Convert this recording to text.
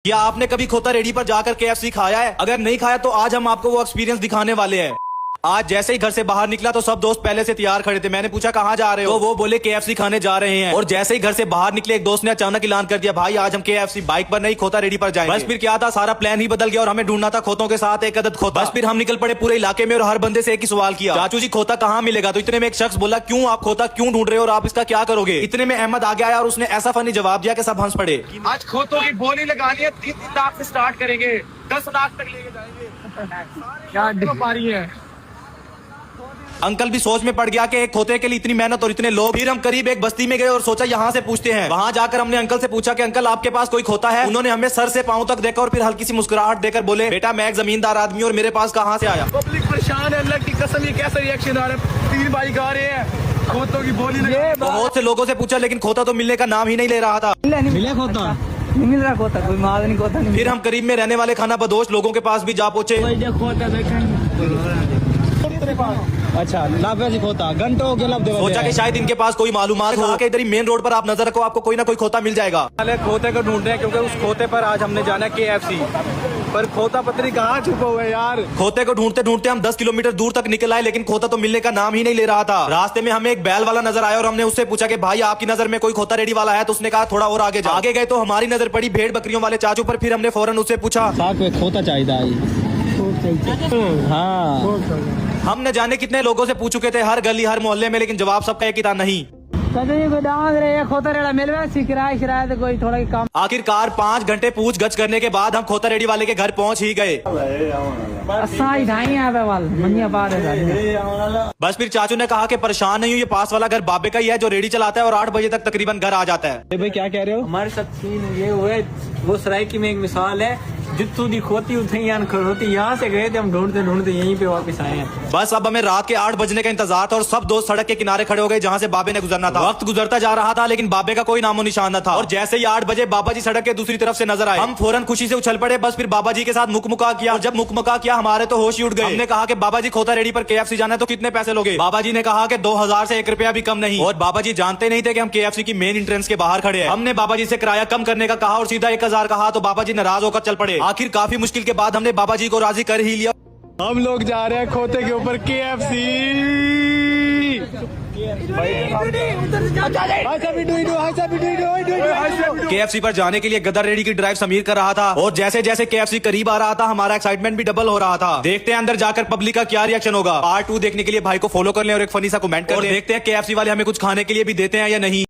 क्या आपने कभी खोता रेडी पर जाकर KFC खाया है? अगर नहीं खाया तो आज हम आपको वो एक्सपीरियंस दिखाने वाले हैं। आज जैसे ही घर से बाहर निकला तो सब दोस्त पहले से तैयार खड़े थे। मैंने पूछा कहाँ जा रहे हो, तो वो बोले KFC खाने जा रहे हैं। और जैसे ही घर से बाहर निकले एक दोस्त ने अचानक ऐलान कर दिया, भाई आज हम KFC बाइक पर नहीं खोता रेडी पर जाएंगे। बस फिर क्या था, सारा प्लान ही बदल गया और हमें ढूंढना था खोतों के साथ एक अदद खोता। बस फिर हम निकल पड़े पूरे इलाके में और हर बंदे से एक ही सवाल किया, चाचू जी खोता कहाँ मिलेगा? तो इतने में एक शख्स बोला, क्यों आप खोता क्यों ढूंढ रहे हो और आप इसका क्या करोगे? इतने में अहमद आ गया और उसने ऐसा फनी जवाब दिया कि सब हंस पड़े। आज खोतों की बोली लगानी है, 3 लाख से स्टार्ट करेंगे, 10 लाख तक लेके जाएंगे। क्या पा रही है? अंकल भी सोच में पड़ गया कि एक खोते के लिए इतनी मेहनत और इतने लोग। फिर हम करीब एक बस्ती में गए और सोचा यहाँ से पूछते हैं। वहाँ जाकर हमने अंकल से पूछा कि अंकल आपके पास कोई खोता है? उन्होंने हमें सर से पांव तक देखा और फिर हल्की सी मुस्कुराहट देकर बोले, बेटा मैं एक जमींदार आदमी और मेरे पास कहाँ से आया। पब्लिक परेशान है, अल्लाह की कसम, ये कैसा रिएक्शन आ रहा है? 3 बाइक आ रहे हैं, खोतों की बोली लगा। बहुत से लोगों से पूछा लेकिन खोता तो मिलने का नाम ही नहीं ले रहा था। मिले खोता नहीं मिल रहा, खोता कोई माल नहीं, खोता नहीं। फिर हम करीब में रहने वाले खाना बदोश लोगों के पास भी जा पहुंचे। अच्छा लाभे से खोता घंटों हो गया, सोचा कि शायद इनके पास कोई मालूमात हो कि इधर ही मेन रोड पर आप नजर रखो, आपको कोई ना कोई खोता मिल जाएगा। खोते को ढूंढ रहे हैं क्योंकि उस खोते पर आज हमने जाना है KFC पर। खोता पत्री कहाँ छुपा हुआ है यार? खोते को ढूंढते ढूंढते हम 10 किलोमीटर दूर तक निकल आए लेकिन खोता तो मिलने का नाम ही नहीं ले रहा था। रास्ते में हमें एक बैल वाला नजर आया और हमने उससे पूछा कि भाई आपकी नजर में कोई खोता रेडी वाला है? तो उसने कहा थोड़ा और आगे जा। आगे गए तो हमारी नजर पड़ी भेड़ बकरियों वाले चाचू पर। फिर हमने फौरन उससे पूछा, खोता चाहिए। हाँ, हम न जाने कितने लोगों से पूछ चुके थे हर गली हर मोहल्ले में, लेकिन जवाब सबका एक ही था, नहीं। आखिरकार 5 घंटे पूछ गछ करने के बाद हम खोता रेडी वाले के घर पहुंच ही गए। बस फिर चाचू ने कहा कि परेशान नहीं हो, ये पास वाला घर बाबे का ही है जो रेडी चलाता है और 8 बजे तक तकरीबन घर आ जाता है। भाई क्या कह रहे हो? हमारे साथ सीन ये हुए, वो सरायकी में एक मिसाल है, जितू दी खोती उठे खरोती, यहाँ से गए थे हम ढूंढते ढूंढते यहीं पे वापस आए हैं। बस अब हमें रात के 8 बजने का इंतजार था और सब दोस्त सड़क के किनारे खड़े हो गए जहाँ से बाबे ने गुजरना था। वक्त गुजरता जा रहा था लेकिन बाबे का कोई नामो निशान न था। और जैसे ही 8 बजे बाबा जी सड़क के दूसरी तरफ से नजर आए, हम फौरन खुशी से उछल पड़े। बस फिर बाबा जी के साथ मुकमुका किया और जब मुकमुका किया हमारे तो होश ही उड़ गए। हमने कहा कि बाबा जी खोता रेडी पर KFC जाना है तो कितने पैसे लोगे? बाबा जी ने कहा कि 2000 से 1 रुपया भी कम नहीं। और बाबा जी जानते नहीं थे कि हम KFC की मेन एंट्रेंस के बाहर खड़े हैं। हमने बाबा जी से किराया कम करने का कहा और सीधा 1000 कहा तो बाबा जी नाराज होकर चल पड़े। आखिर काफी मुश्किल के बाद हमने बाबा जी को राजी कर ही लिया। हम लोग जा रहे हैं खोते के ऊपर KFC। KFC पर जाने के लिए गदर रेडी की ड्राइव समीर कर रहा था और जैसे जैसे KFC करीब आ रहा था हमारा एक्साइटमेंट भी डबल हो रहा था। देखते हैं अंदर जाकर पब्लिक का क्या रिएक्शन होगा। पार्ट 2 देखने के लिए भाई को फॉलो कर लें और एक फनी सा कमेंट कर लें। देखते हैं KFC वाले हमें कुछ खाने के लिए भी देते हैं या नहीं।